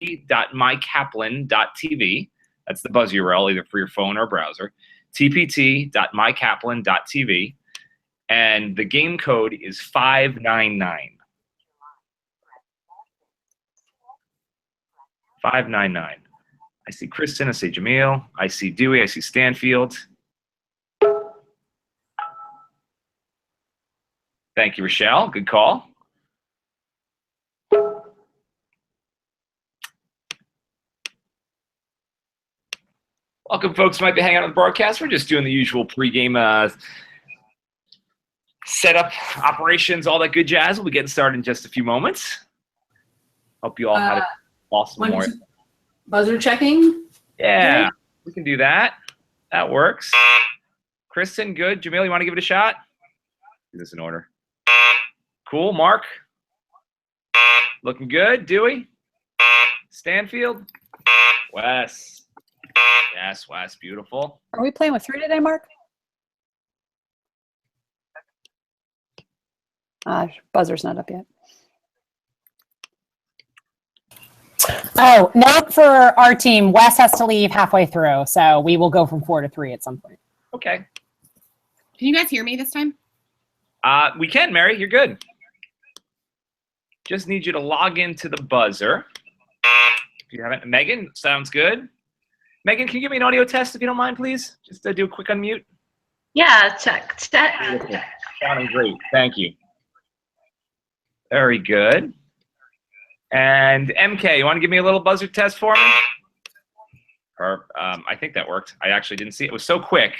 tpt.mykaplan.tv. That's the buzz URL, either for your phone or browser. tpt.mykaplan.tv. And the game code is 599. 599. I see Kristen, I see Jamil, I see Dewey, I see Stanfield. Thank you, Rochelle. Good call. Welcome, folks who might be hanging out on the broadcast. We're just doing the usual pregame setup, operations, all that good jazz. We'll be getting started in just a few moments. Hope you all had an awesome morning. Buzzer checking? Yeah, we can do that. That works. Kristen, good. Jamil, you want to give it a shot? Do this in order. Cool. Mark? Looking good. Dewey? Stanfield? Wes? Yes, Wes. Beautiful. Are we playing with 3 today, Mark? Buzzer's not up yet. Oh, note for our team, Wes has to leave halfway through, so we will go from 4 to 3 at some point. Okay. Can you guys hear me this time? We can, Mary. You're good. Just need you to log into the buzzer. If you haven't, Megan, sounds good. Megan, can you give me an audio test if you don't mind, please? Just do a quick unmute. Yeah, check. Sounding great. Thank you. Very good. And MK, you want to give me a little buzzer test for me? Or I think that worked. I actually didn't see it. It was so quick.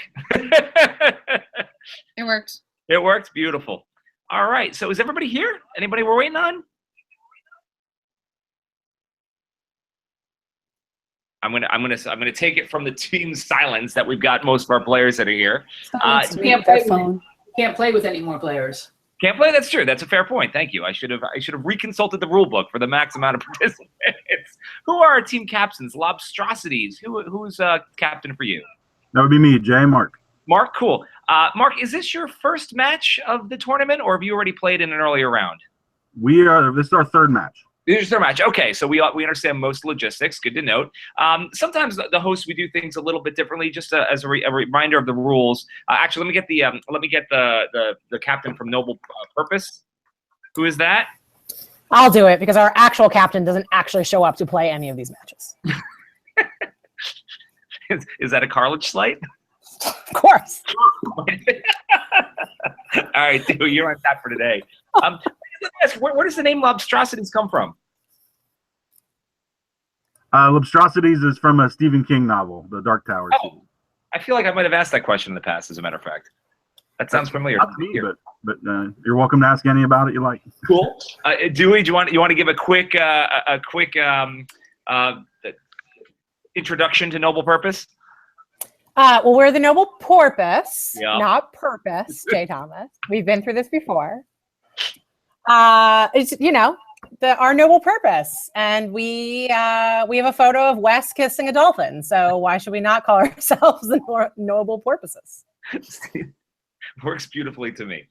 It worked. It worked. Beautiful. All right. So is everybody here? Anybody we're waiting on? I'm gonna take it from the team's silence that we've got most of our players that are here. Can't play with any more players. Can't play. That's true. That's a fair point. Thank you. I should have reconsulted the rule book for the max amount of participants. Who are our team captains? Lobstrosities. Who's captain for you? That would be me, Jay. Mark. Mark, cool. Mark, is this your first match of the tournament, or have you already played in an earlier round? This is our 3rd match. This is their match. Okay, so we understand most logistics. Good to note. Sometimes the hosts, we do things a little bit differently. Just as a reminder of the rules. Actually, let me get the captain from Noble Purpose. Who is that? I'll do it because our actual captain doesn't actually show up to play any of these matches. Is that a cartilage slight? Of course. All right, dude, you're on tap for today. Where does the name Lobstrosities come from? Lobstrosities is from a Stephen King novel, The Dark Tower. Oh, I feel like I might have asked that question in the past, as a matter of fact. That sounds familiar. Not me, but you're welcome to ask any about it you like. Cool. Dewey, do you want to give a quick introduction to Noble Purpose? Well, we're the Noble Porpoise, yeah. Not Purpose, Jay Thomas. We've been through this before. It's our Noble Purpose, and we have a photo of Wes kissing a dolphin. So why should we not call ourselves the Noble Porpoises? Works beautifully to me.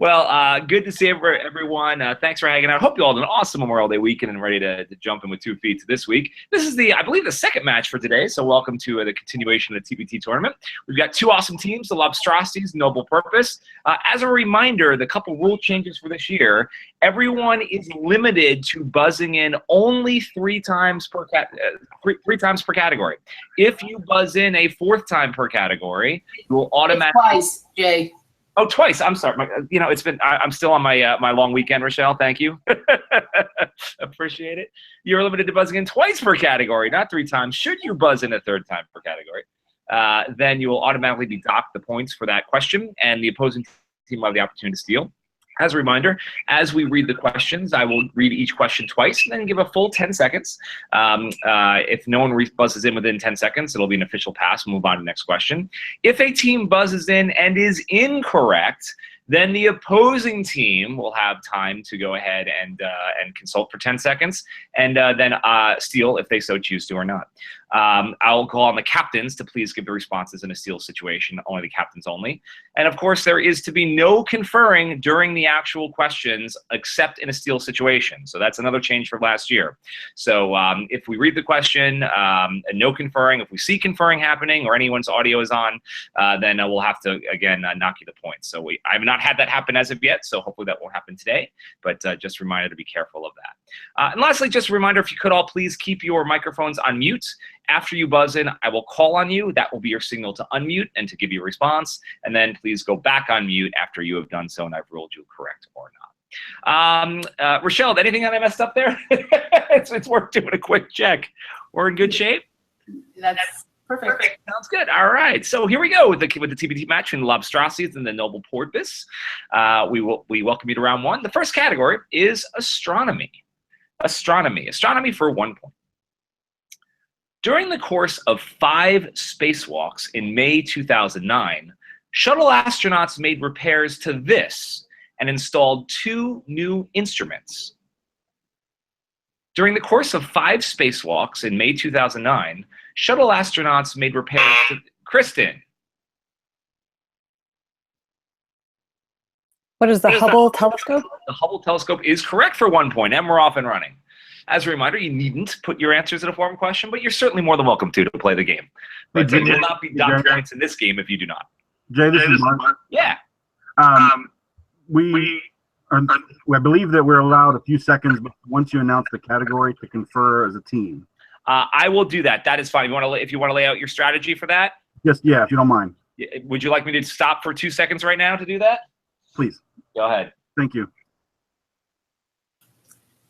Well, good to see everyone. Thanks for hanging out. Hope you all had an awesome Memorial Day weekend and ready to jump in with 2 feet this week. This is I believe, the 2nd match for today. So welcome to the continuation of the TPT tournament. We've got 2 awesome teams, the Lobstrosities, Noble Purpose. As a reminder, the couple rule changes for this year, everyone is limited to buzzing in only 3 times per category. If you buzz in a 4th time per category, you will automatically. Twice, Jay. Oh, twice. I'm sorry. It's been. I'm still on my long weekend, Rochelle. Thank you. Appreciate it. You're limited to buzzing in twice per category, not 3 times. Should you buzz in a 3rd time per category, then you will automatically be docked the points for that question, and the opposing team will have the opportunity to steal. As a reminder, as we read the questions, I will read each question twice and then give a full 10 seconds. If no one buzzes in within 10 seconds, it'll be an official pass. We'll move on to the next question. If a team buzzes in and is incorrect, then the opposing team will have time to go ahead and consult for 10 seconds and then steal if they so choose to or not. I'll call on the captains to please give the responses in a steal situation, only the captains only. And of course, there is to be no conferring during the actual questions except in a steal situation. So that's another change for last year. So if we read the question and no conferring, if we see conferring happening or anyone's audio is on, then we'll have to, again, knock you the points. So I have not had that happen as of yet, so hopefully that won't happen today. But just a reminder to be careful of that. And lastly, just a reminder, if you could all please keep your microphones on mute. After you buzz in, I will call on you. That will be your signal to unmute and to give you a response. And then please go back on mute after you have done so and I've ruled you correct or not. Rochelle, anything that I messed up there? it's worth doing a quick check. We're in good shape? That's perfect. Sounds good. All right. So here we go with the TPT match between the Lobstrosities and the Noble Porpoise. We welcome you to round one. The first category is astronomy. Astronomy for 1 point. During the course of 5 spacewalks in May 2009, shuttle astronauts made repairs to this and installed 2 new instruments. During the course of 5 spacewalks in May 2009, shuttle astronauts made repairs to Kristen. What is the Hubble telescope? The Hubble telescope is correct for 1 point, and we're off and running. As a reminder, you needn't put your answers in a form of question, but you're certainly more than welcome to play the game. But there will not be dot points in this game if you do not. Jay, this is Mark. Yeah. I believe that we're allowed a few seconds once you announce the category to confer as a team. I will do that. That is fine. If you want to lay out your strategy for that? Yes, yeah, if you don't mind. Would you like me to stop for 2 seconds right now to do that? Please. Go ahead. Thank you.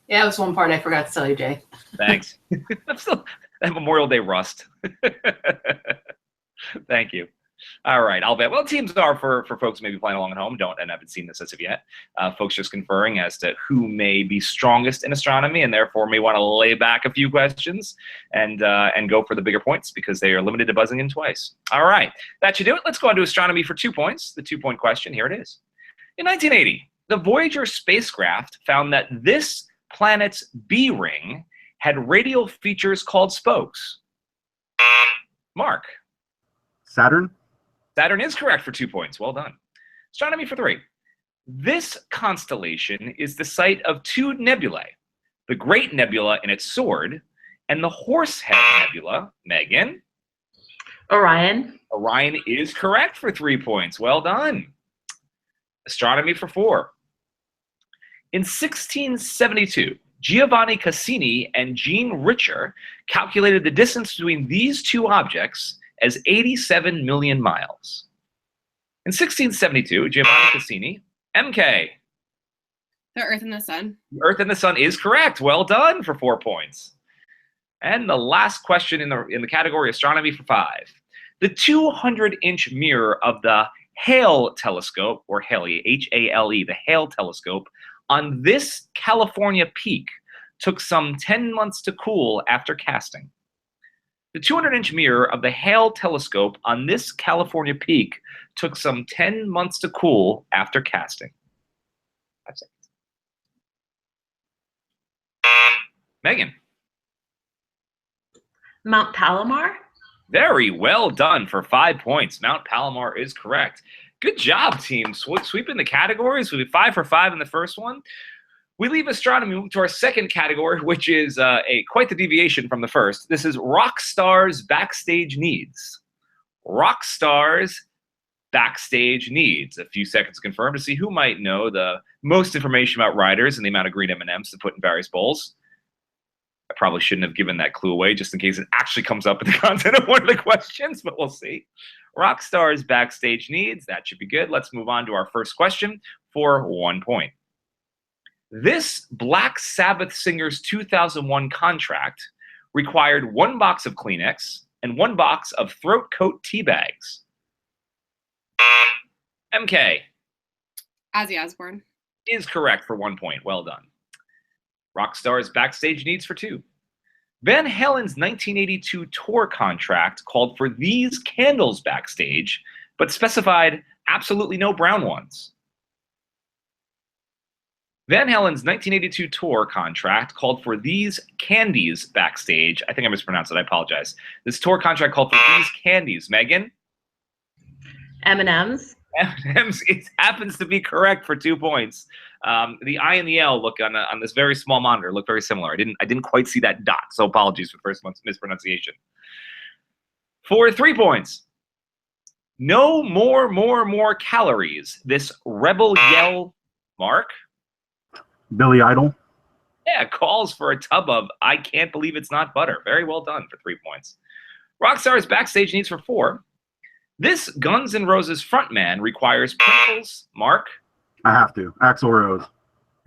Yeah, that was one part I forgot to tell you, Jay. Thanks. I'm still that Memorial Day rust. Thank you. All right, I'll bet. Well, teams are for folks maybe playing along at home and haven't seen this as of yet. Folks just conferring as to who may be strongest in astronomy and therefore may want to lay back a few questions and go for the bigger points because they are limited to buzzing in twice. All right, that should do it. Let's go on to astronomy for 2 points. The 2-point question, here it is. In 1980, the Voyager spacecraft found that this planet's B ring had radial features called spokes. Mark. Saturn? Saturn is correct for 2 points. Well done. Astronomy for 3. This constellation is the site of 2 nebulae, the Great Nebula in its sword and the Horsehead Nebula. Megan. Orion. Orion is correct for 3 points. Well done. Astronomy for 4. In 1672, Giovanni Cassini and Jean Richer calculated the distance between these 2 objects as 87 million miles. In 1672, Giovanni Cassini, MK. The Earth and the Sun. The Earth and the Sun is correct. Well done for 4 points. And the last question in the category astronomy for 5. The 200-inch mirror of the Hale telescope, or Halley, H-A-L-E, the Hale telescope, on this California peak took some 10 months to cool after casting. The 200-inch mirror of the Hale telescope on this California peak took some 10 months to cool after casting. 5 seconds. Megan. Mount Palomar. Very well done for 5 points. Mount Palomar is correct. Good job, team. Sweeping the categories. We did 5 for 5 in the first one. We leave astronomy, move to our second category, which is quite the deviation from the first. This is rock stars' backstage needs. Rock stars' backstage needs. A few seconds to confirm to see who might know the most information about riders and the amount of green M&Ms to put in various bowls. I probably shouldn't have given that clue away just in case it actually comes up in the content of one of the questions, but we'll see. Rock stars' backstage needs. That should be good. Let's move on to our first question for 1 point. This Black Sabbath singer's 2001 contract required 1 box of Kleenex and 1 box of throat coat tea bags. MK. Ozzy Osbourne. Is correct for 1 point. Well done. Rockstar's backstage needs for 2. Van Halen's 1982 tour contract called for these candles backstage, but specified absolutely no brown ones. Van Halen's 1982 tour contract called for these candies backstage. I think I mispronounced it. I apologize. This tour contract called for these candies. Megan? M&M's. M&M's. It happens to be correct for 2 points. The I and the L look on this very small monitor look very similar. I didn't quite see that dot, so apologies for first month's mispronunciation. For 3 points. No more calories. This rebel yell, Mark? Billy Idol. Yeah, calls for a tub of I can't believe it's not butter. Very well done for 3 points. Rockstar's backstage needs for 4. This Guns N' Roses frontman requires Pringles. Mark? I have to. Axl Rose.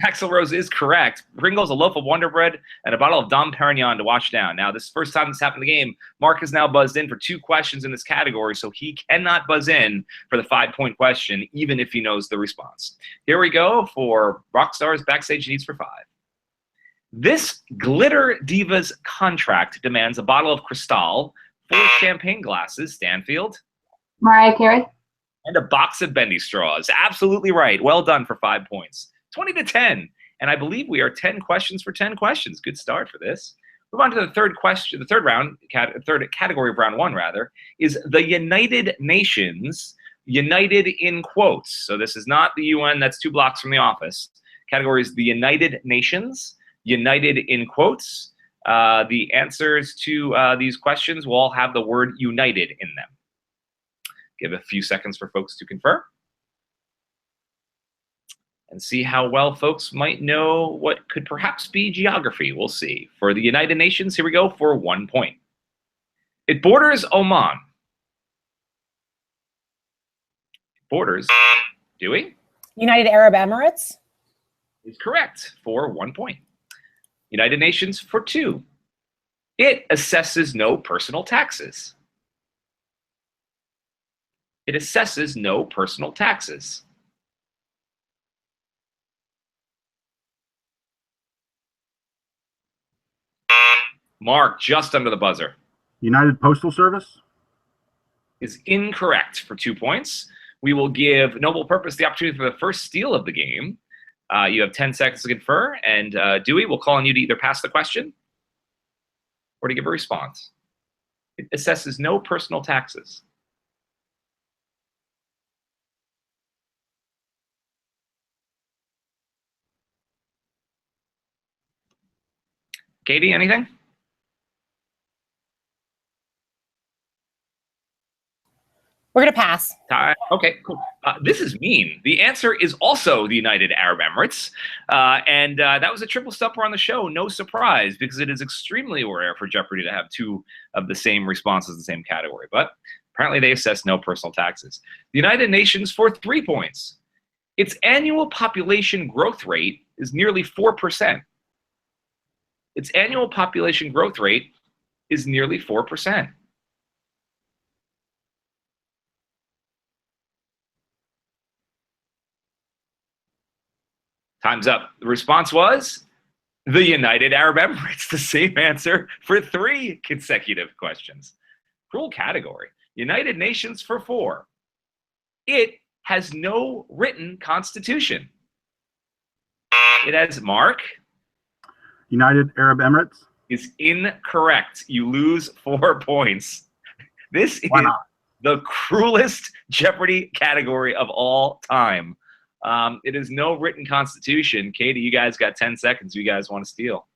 Axl Rose is correct. Pringles, a loaf of Wonder Bread, and a bottle of Dom Perignon to wash down. Now, this is the first time this happened in the game. Mark has now buzzed in for 2 questions in this category, so he cannot buzz in for the 5-point question, even if he knows the response. Here we go for Rockstar's backstage needs for 5. This Glitter Divas contract demands a bottle of Cristal, 4 champagne glasses, Stanfield, Mariah Carey. and a box of bendy straws. Absolutely right. Well done for 5 points. 20-10. And I believe we are 10 questions for 10 questions. Good start for this. Move on to the third question. The third category of round 1, rather, is the United Nations, united in quotes. So this is not the UN that's 2 blocks from the office. Category is the United Nations, united in quotes. The answers to these questions will all have the word united in them. Give a few seconds for folks to confer. And see how well folks might know what could perhaps be geography. We'll see. For the United Nations, here we go for 1 point. It borders Oman. Borders, Dewey? United Arab Emirates. Is correct for 1 point. United Nations for 2. It assesses no personal taxes. It assesses no personal taxes. Mark, just under the buzzer. United Postal Service. Is incorrect for 2 points. We will give Noble Purpose the opportunity for the first steal of the game. You have 10 seconds to confer, and Dewey, we'll call on you to either pass the question or to give a response. It assesses no personal taxes. Katie, anything? We're going to pass. Okay, cool. This is mean. The answer is also the United Arab Emirates. And that was a triple stumper on the show. No surprise, because it is extremely rare for Jeopardy to have 2 of the same responses in the same category. But apparently they assess no personal taxes. The United Nations for 3 points. Its annual population growth rate is nearly 4%. Its annual population growth rate is nearly 4%. Time's up. The response was the United Arab Emirates. The same answer for 3 consecutive questions. Cruel category. United Nations for 4. It has no written constitution. It has, Mark? United Arab Emirates. Is incorrect. You lose 4 points. This is the cruelest Jeopardy category of all time. It is no written constitution. Katie, you guys got 10 seconds. You guys want to steal?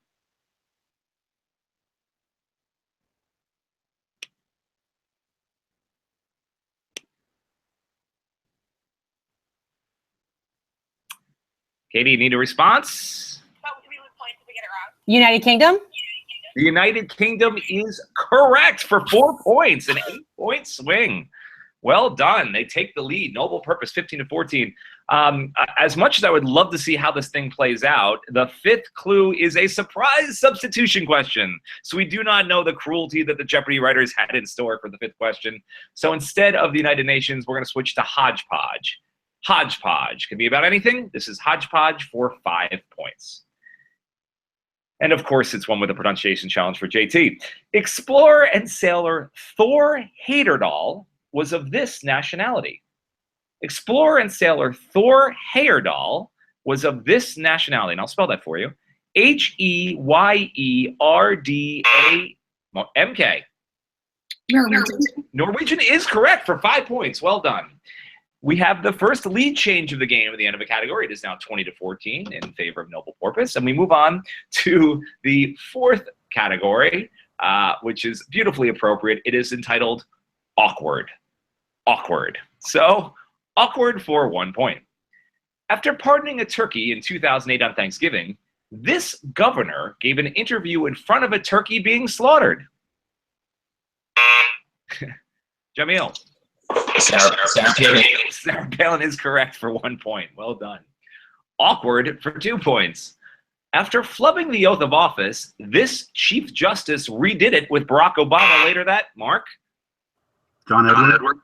Katie, you need a response? United Kingdom. The United Kingdom is correct for 4 points, an 8-point swing. Well done. They take the lead. Noble Purpose, 15-14. As much as I would love to see how this thing plays out, the 5th clue is a surprise substitution question. So we do not know the cruelty that the Jeopardy writers had in store for the 5th question. So instead of the United Nations, we're going to switch to hodgepodge. Hodgepodge can be about anything. This is hodgepodge for 5 points. And of course, it's one with a pronunciation challenge for JT. Explorer and sailor Thor Heyerdahl was of this nationality. Explorer and sailor Thor Heyerdahl was of this nationality, and I'll spell that for you. H-E-Y-E-R-D-A-M-K. Norwegian. Norwegian is correct for 5 points. Well done. We have the first lead change of the game at the end of a category. It is now 20-14 in favor of Noble Porpoise. And we move on to the fourth category, which is beautifully appropriate. It is entitled Awkward. Awkward. So, awkward for 1 point. After pardoning a turkey in 2008 on Thanksgiving, this governor gave an interview in front of a turkey being slaughtered. Jamil. Sarah Palin. Sarah Palin is correct for 1 point. Well done. Awkward for 2 points. After flubbing the oath of office, this Chief Justice redid it with Barack Obama later that, Mark? John Edward.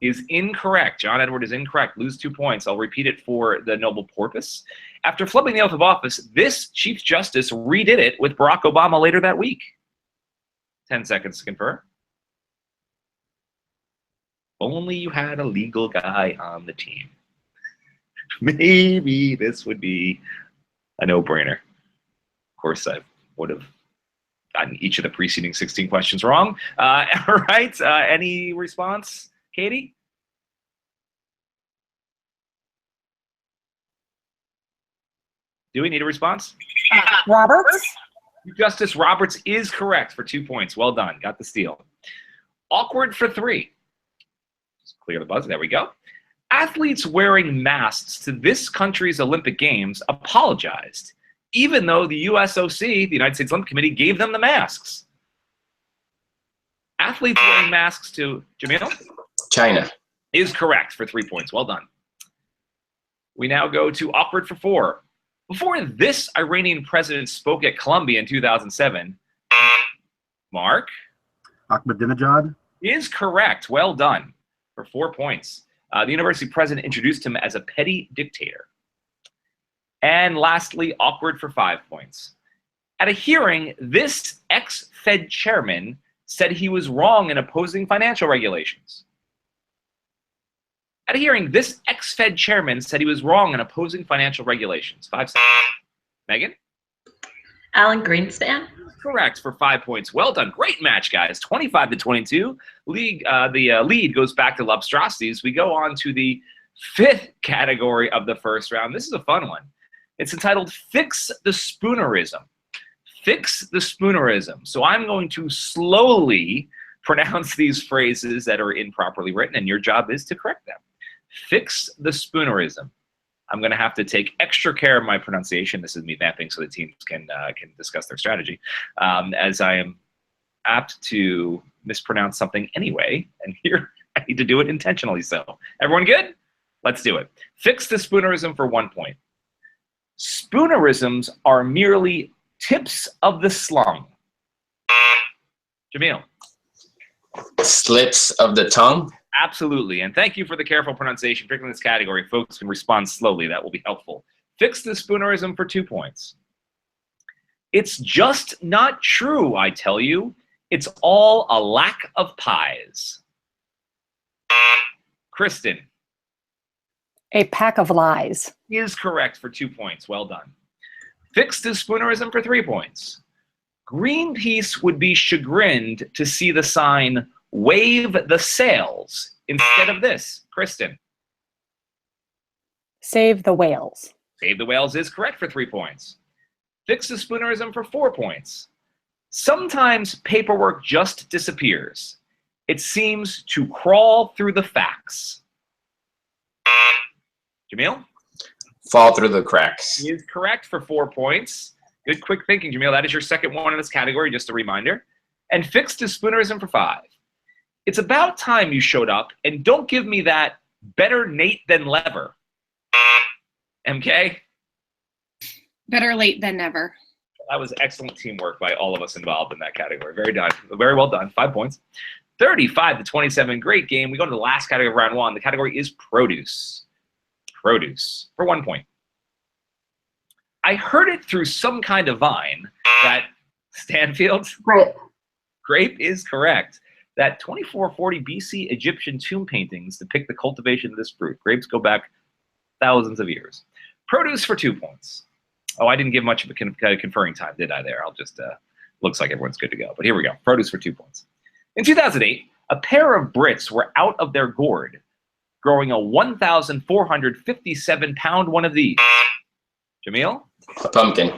Is incorrect. John Edward is incorrect. Lose 2 points. I'll repeat it for the Noble Porpoise. After flubbing the oath of office, this Chief Justice redid it with Barack Obama later that week. 10 seconds to confer. Only you had a legal guy on the team. Maybe this would be a no-brainer. Of course, I would have gotten each of the preceding 16 questions wrong. All right. Any response, Katie? Do we need a response? Roberts? Justice Roberts is correct for 2 points. Well done. Got the steal. Awkward for 3. Just clear the buzzer. There we go. Athletes wearing masks to this country's Olympic Games apologized, even though the USOC, the United States Olympic Committee, gave them the masks. Athletes wearing masks to Jamil? China. Is correct for 3 points. Well done. We now go to awkward for 4. Before this Iranian president spoke at Columbia in 2007, Mark? Ahmadinejad. Is correct. Well done for 4 points. The university president introduced him as a petty dictator. And lastly, awkward for 5 points. At a hearing, this ex-Fed chairman said he was wrong in opposing financial regulations. At a hearing, this ex-Fed chairman said he was wrong in opposing financial regulations. 5 seconds. Megan? Alan Greenspan. Correct for 5 points. Well done. Great match, guys. 25-22. The lead goes back to Lobstrosities. We go on to the fifth category of the first round. This is a fun one. It's entitled Fix the Spoonerism. Fix the Spoonerism. So I'm going to slowly pronounce these phrases that are improperly written, and your job is to correct them. Fix the Spoonerism. I'm going to have to take extra care of my pronunciation. This is me vamping so the teams can discuss their strategy, as I am apt to mispronounce something anyway, and here I need to do it intentionally. So, everyone good? Let's do it. Fix the Spoonerism for 1 point. Spoonerisms are merely tips of the slung. Jamil. Slips of the tongue. Absolutely, and thank you for the careful pronunciation, particularly in this category. Folks can respond slowly. That will be helpful. Fix the Spoonerism for 2 points. It's just not true, I tell you. It's all a lack of pies. Kristen. A pack of lies. Is correct for 2 points. Well done. Fix the Spoonerism for 3 points. Greenpeace would be chagrined to see the sign "Wave the sails" instead of this. Kristen. Save the whales. Save the whales is correct for 3 points. Fix the Spoonerism for 4 points. Sometimes paperwork just disappears. It seems to crawl through the facts. Jamil? Fall through the cracks. He is correct for 4 points. Good quick thinking, Jamil. That is your second one in this category, just a reminder. And fix the Spoonerism for 5. It's about time you showed up, and don't give me that better Nate than lever. MK? Better late than never. That was excellent teamwork by all of us involved in that category. Very done. Very well done. 5 points. 35-27. Great game. We go to the last category of round 1. The category is produce. Produce for 1 point. I heard it through some kind of vine that Stanfield? Grape is correct. That 2440 BC Egyptian tomb paintings depict the cultivation of this fruit. Grapes go back thousands of years. Produce for 2 points. Oh, I didn't give much of a conferring time, did I there? I'll just, looks like everyone's good to go. But here we go. Produce for 2 points. In 2008, a pair of Brits were out of their gourd, growing a 1,457-pound one of these. Jamil? A pumpkin.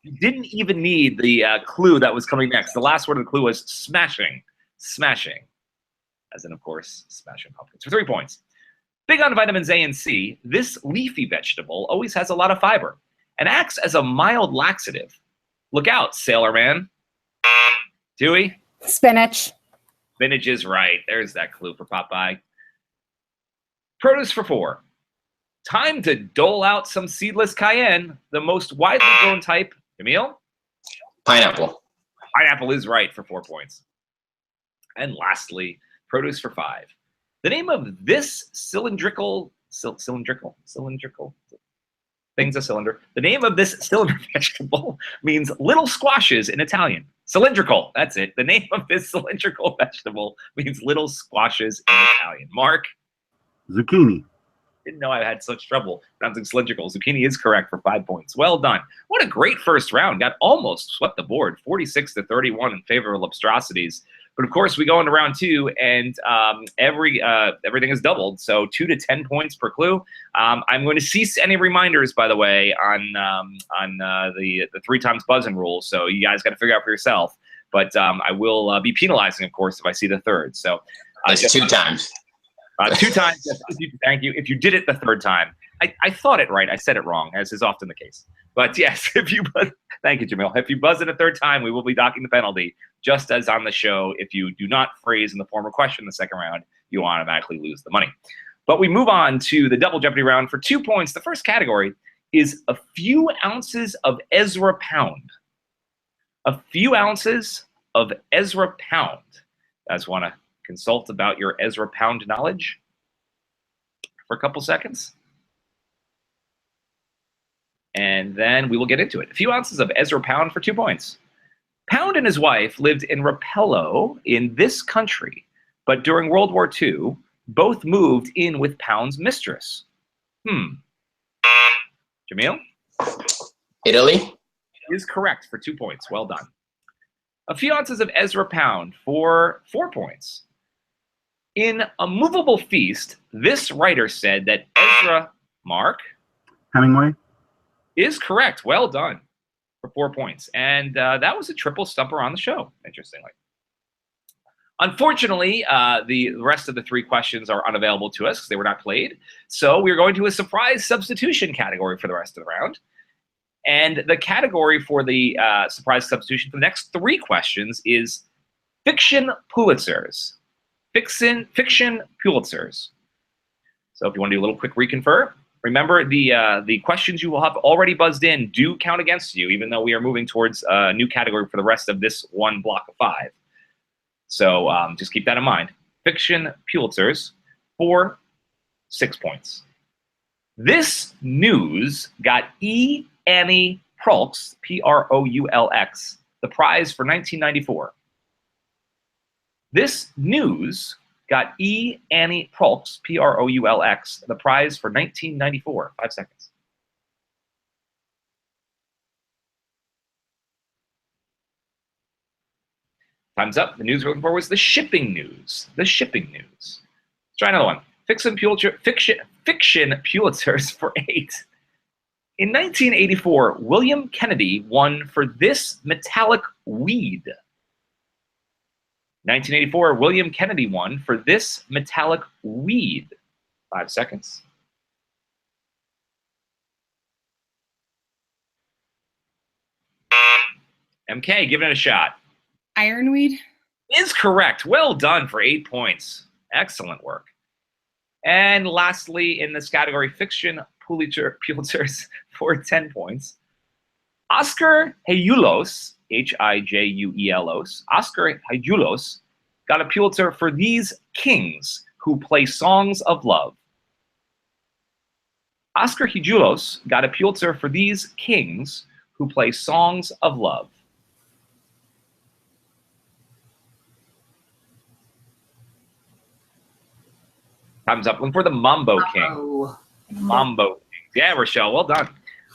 You didn't even need the clue that was coming next. The last word of the clue was smashing. Smashing. As in, of course, smashing pumpkins. For 3 points. Big on vitamins A and C, this leafy vegetable always has a lot of fiber and acts as a mild laxative. Look out, sailor man. Dewey? Spinach. Spinach is right. There's that clue for Popeye. Produce for 4. Time to dole out some seedless cayenne, the most widely grown type. Jamil? Pineapple. Pineapple is right for 4 points. And lastly, produce for 5. The name of this cylindrical thing's a cylinder. The name of this cylinder vegetable means little squashes in Italian. Cylindrical, that's it. The name of this cylindrical vegetable means little squashes in Italian. Mark? Zucchini. Didn't know I had such trouble pronouncing cylindrical. Zucchini is correct for 5 points. Well done. What a great first round. Got almost swept the board, 46-31 in favor of Lobstrosities. But of course, we go into round 2, and everything is doubled. So 2 to 10 points per clue. I'm going to cease any reminders, by the way, on the 3 times buzzing rule. So you guys got to figure out for yourself. But I will be penalizing, of course, if I see the third. So It's 2 times. 2 times. Thank you. If you did it the 3rd time, I thought it right. I said it wrong, as is often the case. But yes, if you thank you, Jamil. If you buzz it a 3rd time, we will be docking the penalty. Just as on the show, if you do not phrase in the form of question in the 2nd round, you automatically lose the money. But we move on to the double Jeopardy round for 2 points. The first category is a few ounces of Ezra pound. A few ounces of Ezra pound. You guys want to consult about your Ezra pound knowledge for a couple seconds? And then we will get into it. A few ounces of Ezra pound for 2 points. Pound and his wife lived in Rapello in this country, but during World War II, both moved in with Pound's mistress. Jamil? Italy. Is correct for 2 points. Well done. A few ounces of Ezra pound for 4 points. In A Movable Feast, this writer said that Ezra, Mark? Hemingway. Is correct. Well done for 4 points. And that was a triple stumper on the show, interestingly. Unfortunately, the rest of the 3 questions are unavailable to us because they were not played. So we're going to a surprise substitution category for the rest of the round. And the category for the surprise substitution for the next 3 questions is fiction Pulitzers. Fiction Pulitzers. So if you want to do a little quick reconfer, remember the questions you will have already buzzed in do count against you, even though we are moving towards a new category for the rest of this one block of 5. So just keep that in mind. Fiction Pulitzers for 6 points. This news got E. Annie Proulx, Proulx, the prize for 1994. This news got E. Annie Proulx, Proulx, the prize for 1994. 5 seconds. Time's up. The news we're looking for was the shipping news. The shipping news. Let's try another one. Fiction Pulitzers for 8. In 1984, William Kennedy won for this metallic weed. 1984, William Kennedy won for this metallic weed. 5 seconds. MK, give it a shot. Ironweed. Is correct. Well done for 8 points. Excellent work. And lastly, in this category, fiction Pulitzers for 10 points. Oscar Hijaulos, Hijeulos, Oscar Hijaulos got a Pulitzer for these kings who play songs of love. Oscar Hijaulos got a Pulitzer for these kings who play songs of love. Time's up. Looking for the Mambo King. Oh, Mambo King. Yeah, Rochelle, well done.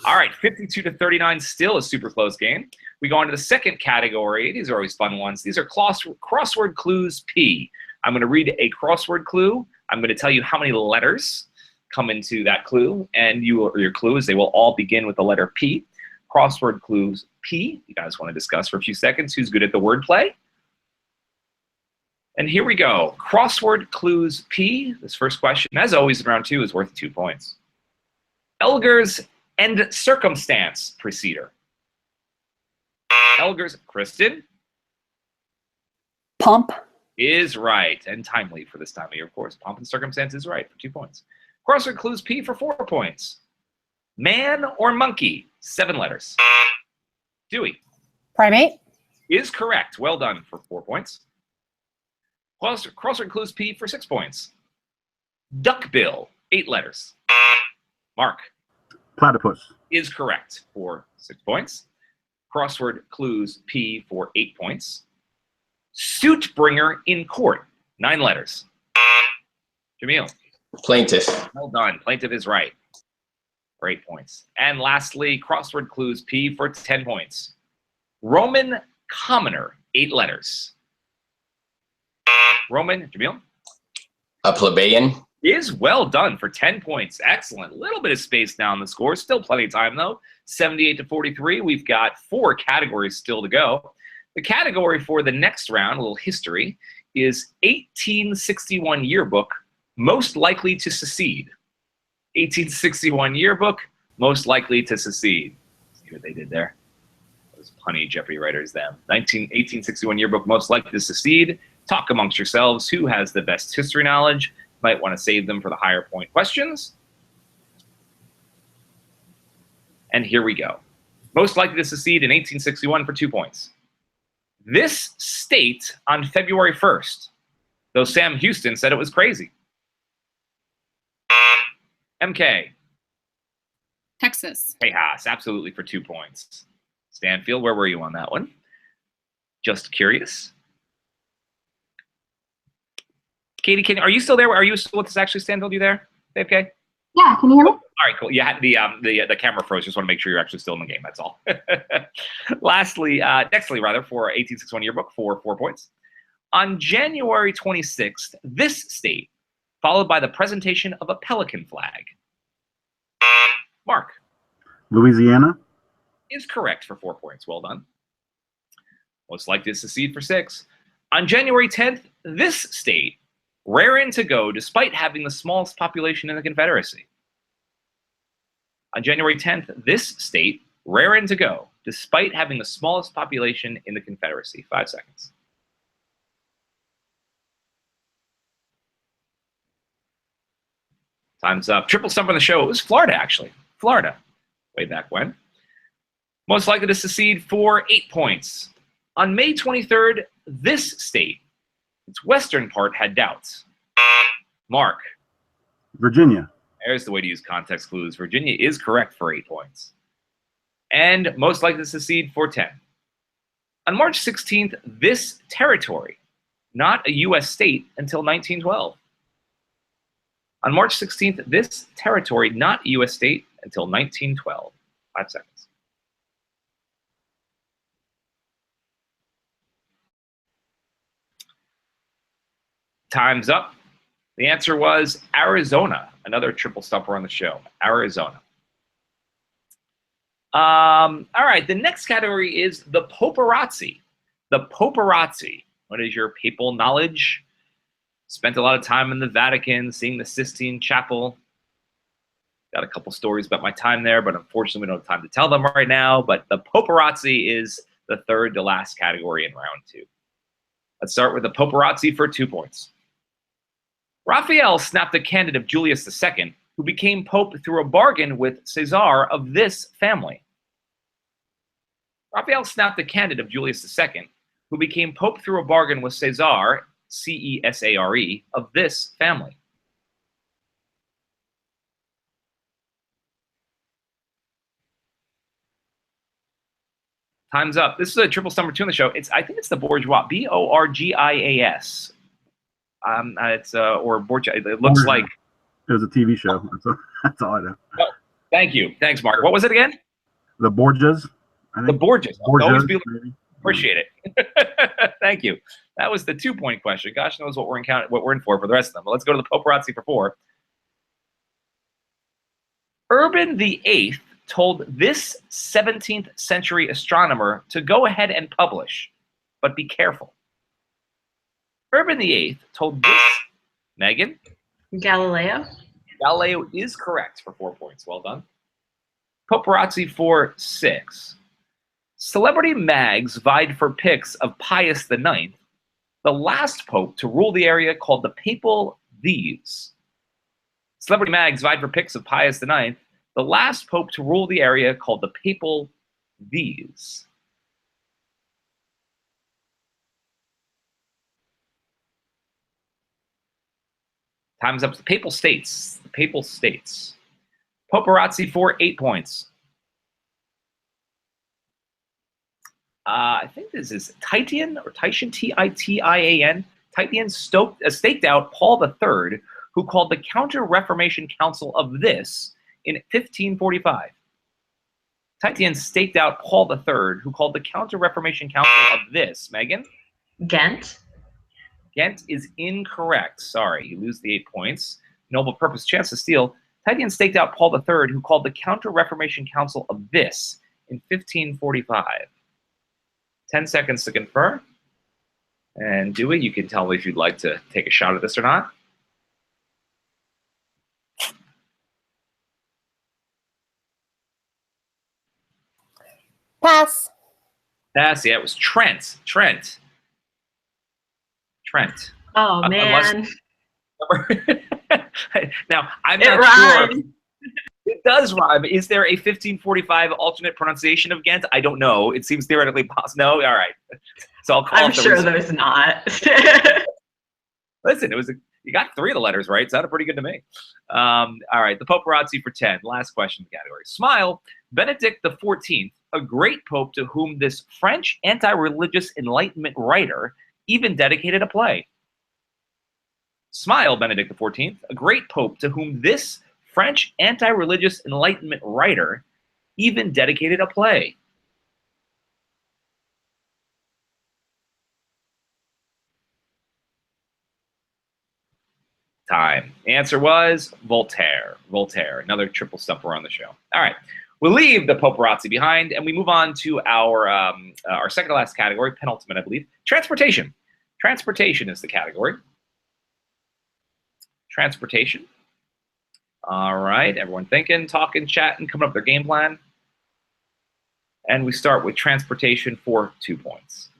All right, 52-39, still a super close game. We go on to the second category. These are always fun ones. These are crossword clues P. I'm going to read a crossword clue. I'm going to tell you how many letters come into that clue, and your clue is they will all begin with the letter P. Crossword clues P. You guys want to discuss for a few seconds who's good at the wordplay? And here we go. Crossword clues P. This first question, as always in round 2, is worth 2 points. Elgar's and circumstance preceder. Elgar's, Kristen? Pump. Is right, and timely for this time of year, of course. Pomp and circumstance is right for 2 points. Crossword clues P for 4 points. Man or monkey, 7 letters. Dewey. Primate. Is correct. Well done for 4 points. Crossword clues P for 6 points. Duckbill, 8 letters. Mark. Platypus. Is correct for 6 points. Crossword clues P for 8 points. Suit bringer in court, 9 letters. Jamil. Plaintiff. Well done. Plaintiff is right. For 8 points. And lastly, crossword clues P for 10 points. Roman commoner, 8 letters. Roman, Jamil? A plebeian. Is well done for 10 points. Excellent. A little bit of space down the score. Still plenty of time, though. 78-43. We've got 4 categories still to go. The category for the next round, a little history, is 1861 yearbook, most likely to secede. 1861 yearbook, most likely to secede. See what they did there? Those punny Jeopardy writers, them. 1861 yearbook, most likely to secede. Talk amongst yourselves. Who has the best history knowledge? Might want to save them for the higher point questions. And here we go. Most likely to secede in 1861 for 2 points. This state on February 1st, though Sam Houston said it was crazy. MK. Texas. Tejas, absolutely for 2 points. Stanfield, where were you on that one? Just curious. Katie, are you still there? Are you still with us actually, Stanfield? You there? MK? Yeah, can you hear me? All right, cool. Yeah, the camera froze. Just want to make sure you're actually still in the game. That's all. Nextly, for 1861 yearbook for 4 points. On January 26th, this state, followed by the presentation of a pelican flag. Mark. Louisiana. Is correct for 4 points. Well done. Most likely to secede for 6. On January 10th, this state, raring to go despite having the smallest population in the Confederacy. On January 10th, this state, raring to go despite having the smallest population in the Confederacy. 5 seconds. Time's up. Triple stump on the show. It was Florida, actually. Florida, way back when. Most likely to secede for 8 points. On May 23rd, this state, its western part, had doubts. Mark. Virginia. There's the way to use context clues. Virginia is correct for 8 points. And most likely to secede for 10. On March 16th, this territory, not a U.S. state until 1912. On March 16th, this territory, not a U.S. state until 1912. 5 seconds. Time's up. The answer was Arizona. Another triple stumper on the show. Arizona. All right, the next category is the paparazzi. The paparazzi. What is your papal knowledge? Spent a lot of time in the Vatican, seeing the Sistine Chapel. Got a couple stories about my time there, but unfortunately we don't have time to tell them right now. But the paparazzi is the third to last category in round 2. Let's start with the paparazzi for 2 points. Raphael snapped the candid of Julius II, who became pope through a bargain with Caesar of this family. Raphael snapped the candid of Julius II, who became pope through a bargain with Caesar, C-E-S-A-R-E, of this family. Time's up. This is a triple stumper 2 on the show. I think it's the Bourgeois, B-O-R-G-I-A-S. Or Borgia. It looks like it was a TV show. That's all I know. Thank you. Thanks, Mark. What was it again? The Borgias. I The think. Borgias. Always Borgias, be maybe. appreciate it. Thank you. That was the 2-point question. Gosh knows what we're in for the rest of them. But let's go to the paparazzi for 4. Urban VIII told this 17th century astronomer to go ahead and publish, but be careful. Urban VIII told this, Megan? Galileo. Galileo is correct for 4 points. Well done. Paparazzi for 6. Celebrity mags vied for pics of Pius IX, the last pope to rule the area called the Papal These. Celebrity mags vied for pics of Pius IX, the last pope to rule the area called the Papal These. Time's up to the Papal States. The Papal States. Paparazzi for 8 points. I think this is Titian or Titian, Titian. Titian staked out Paul III, who called the Counter-Reformation Council of this in 1545. Titian staked out Paul III, who called the Counter-Reformation Council of this. Megan? Ghent. Ghent is incorrect. Sorry, you lose the 8 points. Noble purpose, chance to steal. Titian staked out Paul III, who called the Counter-Reformation Council of this in 1545. 10 seconds to confirm. And Dewey, you can tell me if you'd like to take a shot at this or not. Pass. Pass. Yeah, it was Trent. Trent. Oh, man. Now, I'm It not sure. rhymes. It does rhyme. Is there a 1545 alternate pronunciation of Ghent? I don't know. It seems theoretically possible. No? All right. So I'll call I'm it the sure research. there's not. Listen, you got 3 of the letters right. Sounded pretty good to me. All right, the paparazzi for 10. Last question category. Smile. Benedict XIV, a great pope to whom this French anti-religious Enlightenment writer even dedicated a play. Smile, Benedict XIV, a great pope to whom this French anti-religious Enlightenment writer even dedicated a play. Time. Answer was Voltaire. Voltaire. Another triple stumper on the show. All right. We'll leave the paparazzi behind and we move on to our second to last category, penultimate, I believe. Transportation. Transportation is the category. Transportation. All right. Everyone thinking, talking, chatting, coming up with their game plan. And we start with transportation for 2 points.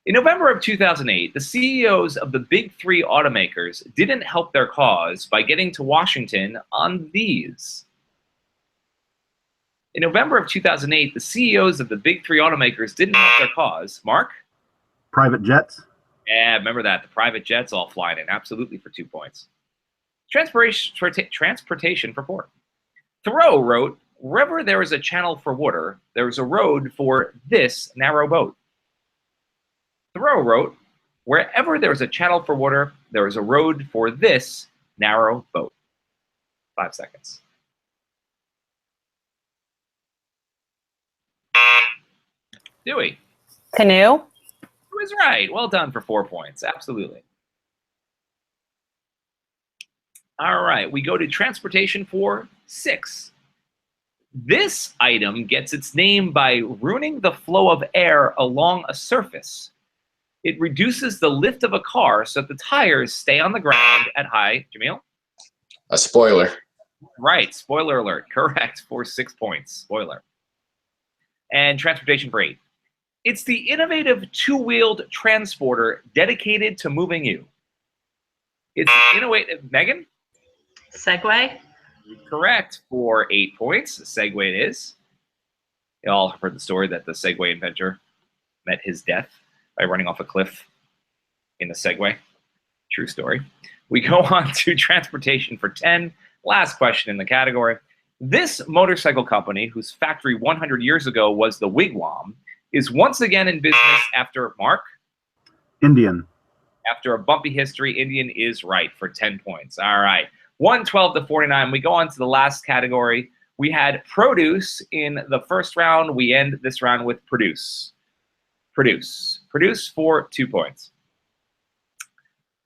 In November of 2008, the CEOs of the big 3 automakers didn't help their cause by getting to Washington on these. In November of 2008, the CEOs of the big 3 automakers didn't help their cause. Mark? Private jets. Yeah, remember that. The private jets all flying in. Absolutely for 2 points. Transportation for 4. Thoreau wrote, wherever there is a channel for water, there is a road for this narrow boat. Thoreau wrote, wherever there is a channel for water, there is a road for this narrow boat. 5 seconds. Dewey. Canoe. Who is right? Well done for 4 points. Absolutely. All right, we go to transportation for 6. This item gets its name by ruining the flow of air along a surface. It reduces the lift of a car so that the tires stay on the ground at high. Jamil? A spoiler. Right, spoiler alert. Correct for 6 points. Spoiler. And transportation for 8. It's the innovative 2-wheeled transporter dedicated to moving you. It's innovative. Megan? Segway. Correct for 8 points. Segway it is. You all have heard the story that the Segway inventor met his death by running off a cliff in the Segway. True story. We go on to transportation for 10. Last question in the category. This motorcycle company, whose factory 100 years ago was the Wigwam, is once again in business after, Mark? Indian. After a bumpy history, Indian is right for 10 points. All right. 112 to 49. We go on to the last category, We had produce in the first round. We end this round with produce. Produce for 2 points.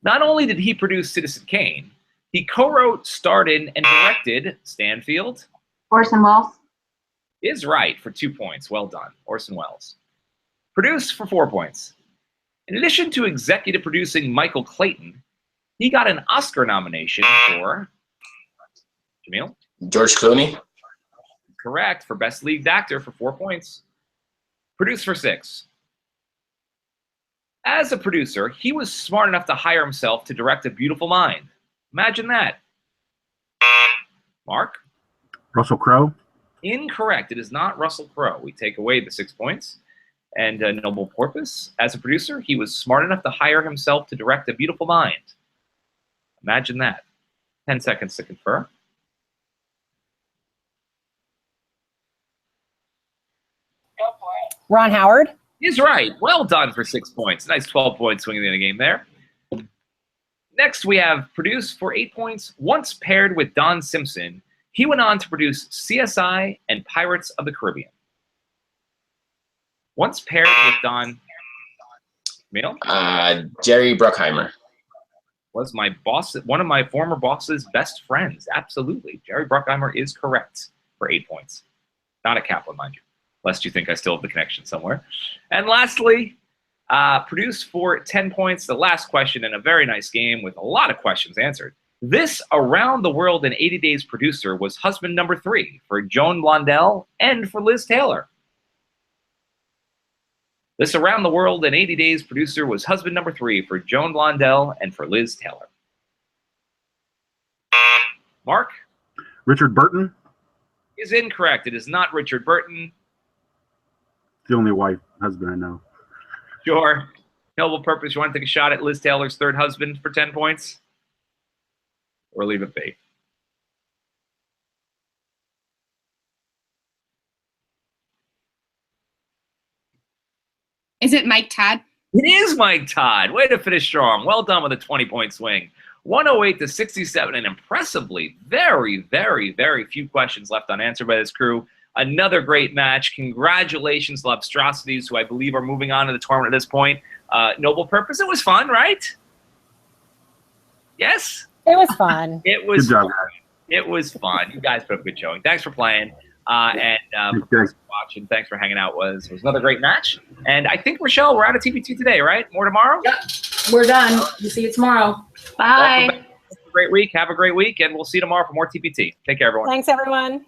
Not only did he produce Citizen Kane, he co-wrote, starred in, and directed Stanfield. Orson Welles. Is right for 2 points. Well done, Orson Welles. Produce for 4 points. In addition to executive producing Michael Clayton, he got an Oscar nomination for Jamil. George Clooney. Correct, for Best Lead Actor for 4 points. Produce for 6. As a producer, he was smart enough to hire himself to direct A Beautiful Mind. Imagine that. Mark? Russell Crowe. Incorrect. It is not Russell Crowe. We take away the 6 points. And Noble Porpoise, as a producer, he was smart enough to hire himself to direct A Beautiful Mind. Imagine that. 10 seconds to confer. Ron Howard. He's right. Well done for 6 points. Nice 12-point swing in the game there. Next, we have produced for 8 points. Once paired with Don Simpson, he went on to produce CSI and Pirates of the Caribbean. Once paired with Don, Jamil, Jerry Bruckheimer. was my boss, one of my former boss's best friends. Absolutely. Jerry Bruckheimer is correct for 8 points. Not a Kaplan, mind you, lest you think I still have the connection somewhere. And lastly, produced for 10 points, the last question in a very nice game with a lot of questions answered. This Around the World in 80 Days producer was husband number 3 for Joan Blondell and for Liz Taylor. This Around the World in 80 Days producer was husband number 3 for Joan Blondell and for Liz Taylor. Mark? Richard Burton. Is incorrect. It is not Richard Burton. The only white husband I know. Sure. Noble Purpose, you want to take a shot at Liz Taylor's third husband for 10 points? Or leave it be? Is it Mike Todd? It is Mike Todd. Way to finish strong. Well done with a 20-point swing. 108 to 67, and impressively, very, very, very few questions left unanswered by this crew. Another great match. Congratulations, Lobstrosities, who I believe are moving on to the tournament at this point. Noble Purpose, it was fun, right? Yes? It was fun. It was Good job, fun. guys. It was fun. You guys put up a good showing. Thanks for playing. Thanks for watching. Thanks for hanging out. It was another great match. And I think, Rochelle, we're out of TPT today, right? More tomorrow? Yep, we're done. We'll see you tomorrow. Bye. Have a great week. Have a great week. And we'll see you tomorrow for more TPT. Take care, everyone. Thanks, everyone.